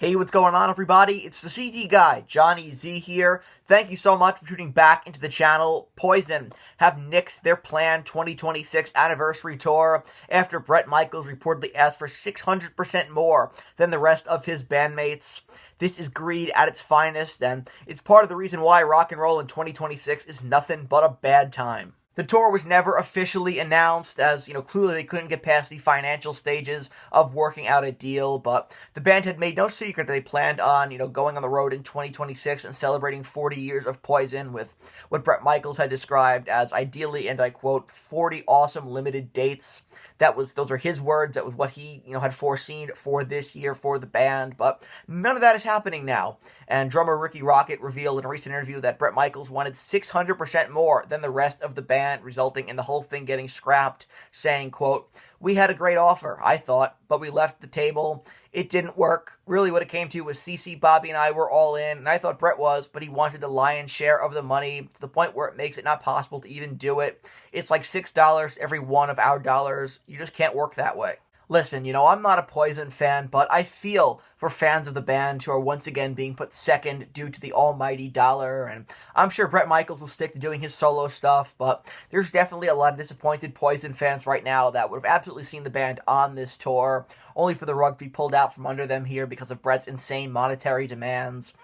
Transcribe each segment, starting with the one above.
Hey, what's going on, everybody? It's the CT guy, Johnny Z here. Thank you so much for tuning back into the channel. Poison have nixed their planned 2026 anniversary tour after Bret Michaels reportedly asked for 600% more than the rest of his bandmates. This is greed at its finest, and it's part of the reason why rock and roll in 2026 is nothing but a bad time. The tour was never officially announced, as, clearly they couldn't get past the financial stages of working out a deal, but the band had made no secret that they planned on, going on the road in 2026 and celebrating 40 years of Poison with what Bret Michaels had described as ideally, and I quote, 40 awesome limited dates. Those are his words. That was what he, had foreseen for this year for the band, but none of that is happening now. And drummer Rikki Rockett revealed in a recent interview that Bret Michaels wanted 600% more than the rest of the band, resulting in the whole thing getting scrapped, saying, quote, "We had a great offer, I thought, but we left the table. It didn't work. Really what it came to was CC, Bobby, and I were all in, and I thought Bret was, but he wanted the lion's share of the money to the point where it makes it not possible to even do it. It's like $6 every one of our dollars. You just can't work that way." Listen, I'm not a Poison fan, but I feel for fans of the band who are once again being put second due to the almighty dollar, and I'm sure Bret Michaels will stick to doing his solo stuff, but there's definitely a lot of disappointed Poison fans right now that would have absolutely seen the band on this tour, only for the rug to be pulled out from under them here because of Bret's insane monetary demands.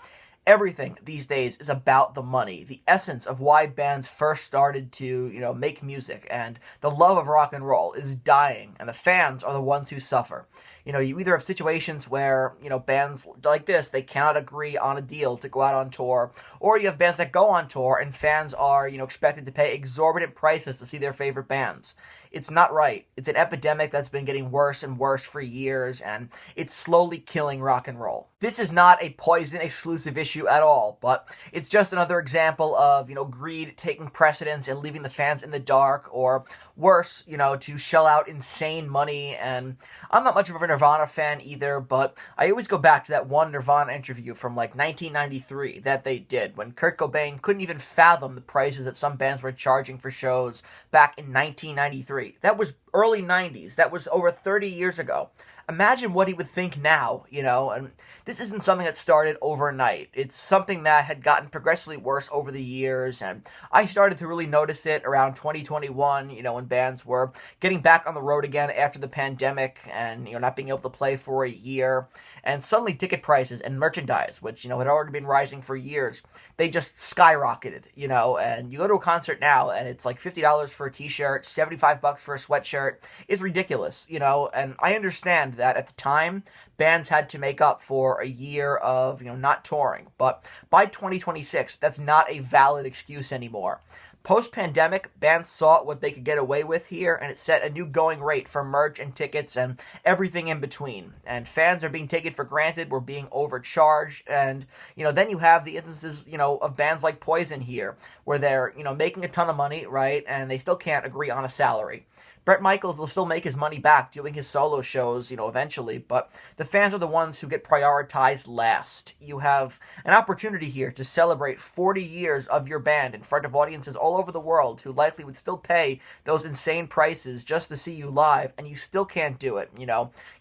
Everything these days is about the money, the essence of why bands first started to, make music, and the love of rock and roll is dying, and the fans are the ones who suffer. You either have situations where, bands like this, they cannot agree on a deal to go out on tour, or you have bands that go on tour and fans are, expected to pay exorbitant prices to see their favorite bands. It's not right. It's an epidemic that's been getting worse and worse for years, and it's slowly killing rock and roll. This is not a Poison exclusive issue at all, but it's just another example of, greed taking precedence and leaving the fans in the dark, or worse, to shell out insane money. And I'm not much of a Nirvana fan either, but I always go back to that one Nirvana interview from 1993 that they did when Kurt Cobain couldn't even fathom the prices that some bands were charging for shows back in 1993. That was early 90s. That was over 30 years ago. Imagine what he would think now, and this isn't something that started overnight. It's something that had gotten progressively worse over the years, and I started to really notice it around 2021, when bands were getting back on the road again after the pandemic and, not being able to play for a year, and suddenly ticket prices and merchandise, which, had already been rising for years, they just skyrocketed, and you go to a concert now and it's like $50 for a t-shirt, $75 for a sweatshirt. It's ridiculous, and I understand that at the time, bands had to make up for a year of, not touring. But by 2026, that's not a valid excuse anymore. Post-pandemic, bands saw what they could get away with here, and it set a new going rate for merch and tickets and everything in between. And fans are being taken for granted, we're being overcharged, and, then you have the instances, of bands like Poison here, where they're, making a ton of money, right, and they still can't agree on a salary. Bret Michaels will still make his money back doing his solo shows, eventually, but the fans are the ones who get prioritized last. You have an opportunity here to celebrate 40 years of your band in front of audiences all over the world who likely would still pay those insane prices just to see you live, and you still can't do it,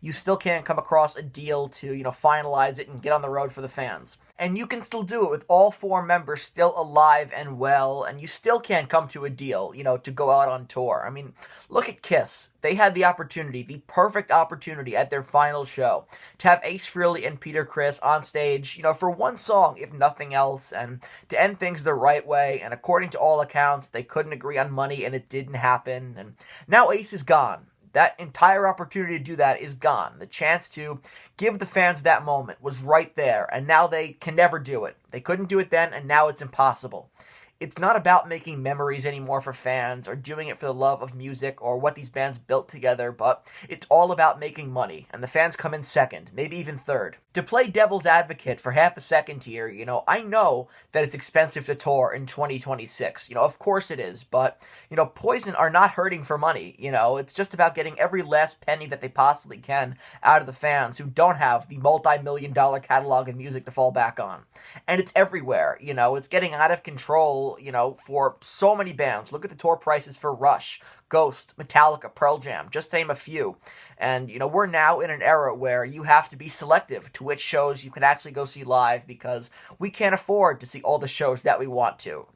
You still can't come across a deal to, finalize it and get on the road for the fans. And you can still do it with all four members still alive and well, and you still can't come to a deal, to go out on tour. I mean, look at Kiss. They had the opportunity, the perfect opportunity at their final show to have Ace Frehley and Peter Criss on stage, for one song, if nothing else, and to end things the right way. And according to all accounts, they couldn't agree on money and it didn't happen. And now Ace is gone. That entire opportunity to do that is gone. The chance to give the fans that moment was right there, and now they can never do it. They couldn't do it then, and now it's impossible. It's not about making memories anymore for fans or doing it for the love of music or what these bands built together, but it's all about making money, and the fans come in second, maybe even third. To play devil's advocate for half a second here, I know that it's expensive to tour in 2026. Of course it is, but, Poison are not hurting for money. It's just about getting every last penny that they possibly can out of the fans who don't have the multi-million-dollar catalog of music to fall back on. And it's everywhere, it's getting out of control deal, for so many bands. Look at the tour prices for Rush, Ghost, Metallica, Pearl Jam, just to name a few. And, we're now in an era where you have to be selective to which shows you can actually go see live because we can't afford to see all the shows that we want to.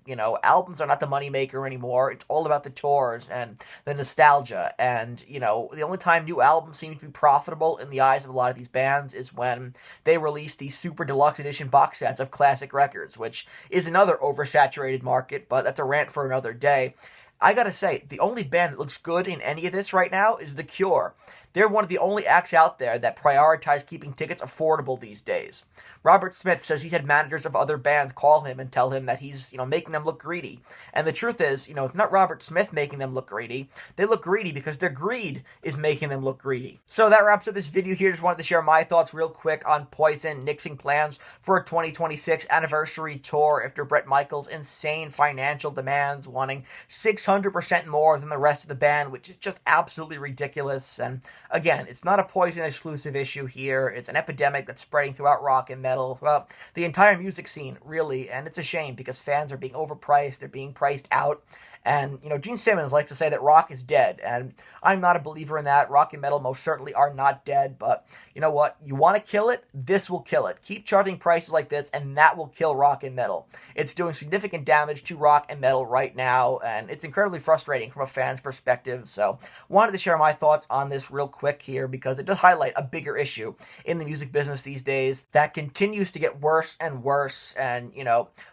Albums are not the moneymaker anymore. It's all about the tours and the nostalgia. And, the only time new albums seem to be profitable in the eyes of a lot of these bands is when they release these super deluxe edition box sets of classic records, which is another oversaturated market, but that's a rant for another day. I gotta say, the only band that looks good in any of this right now is The Cure. They're one of the only acts out there that prioritize keeping tickets affordable these days. Robert Smith says he's had managers of other bands call him and tell him that he's, making them look greedy. And the truth is, it's not Robert Smith making them look greedy. They look greedy because their greed is making them look greedy. So that wraps up this video here. Just wanted to share my thoughts real quick on Poison nixing plans for a 2026 anniversary tour after Bret Michaels' insane financial demands, wanting 600% more than the rest of the band, which is just absolutely ridiculous. And again, it's not a Poison exclusive issue here. It's an epidemic that's spreading throughout rock and metal, well, the entire music scene, really. And it's a shame because fans are being overpriced, they're being priced out. And, Gene Simmons likes to say that rock is dead, and I'm not a believer in that. Rock and metal most certainly are not dead, but you know what? You want to kill it? This will kill it. Keep charging prices like this, and that will kill rock and metal. It's doing significant damage to rock and metal right now, and it's incredibly frustrating from a fan's perspective. So, wanted to share my thoughts on this real quick here because it does highlight a bigger issue in the music business these days that continues to get worse and worse. And,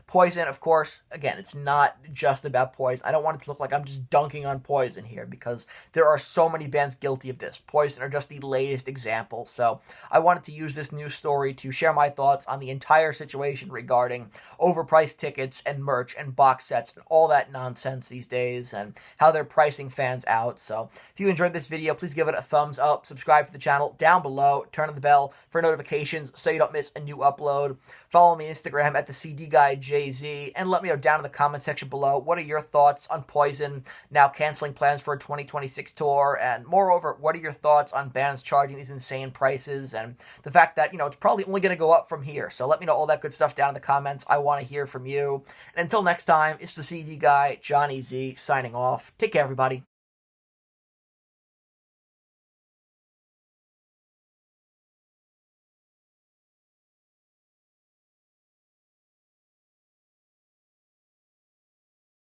Poison, of course, again, it's not just about Poison. I don't want it to look like I'm just dunking on Poison here because there are so many bands guilty of this. Poison are just the latest example. So I wanted to use this news story to share my thoughts on the entire situation regarding overpriced tickets and merch and box sets and all that nonsense these days and how they're pricing fans out. So if you enjoyed this video, please give it a thumbs up, subscribe to the channel down below, turn on the bell for notifications so you don't miss a new upload. Follow me on Instagram at the CD Guy JZ, and let me know down in the comment section below what are your thoughts on Poison now canceling plans for a 2026 tour, and moreover, what are your thoughts on bands charging these insane prices and the fact that, it's probably only going to go up from here. So let me know all that good stuff down in the comments. I want to hear from you. And until next time, it's the CD Guy, Johnny Z, signing off. Take care, everybody.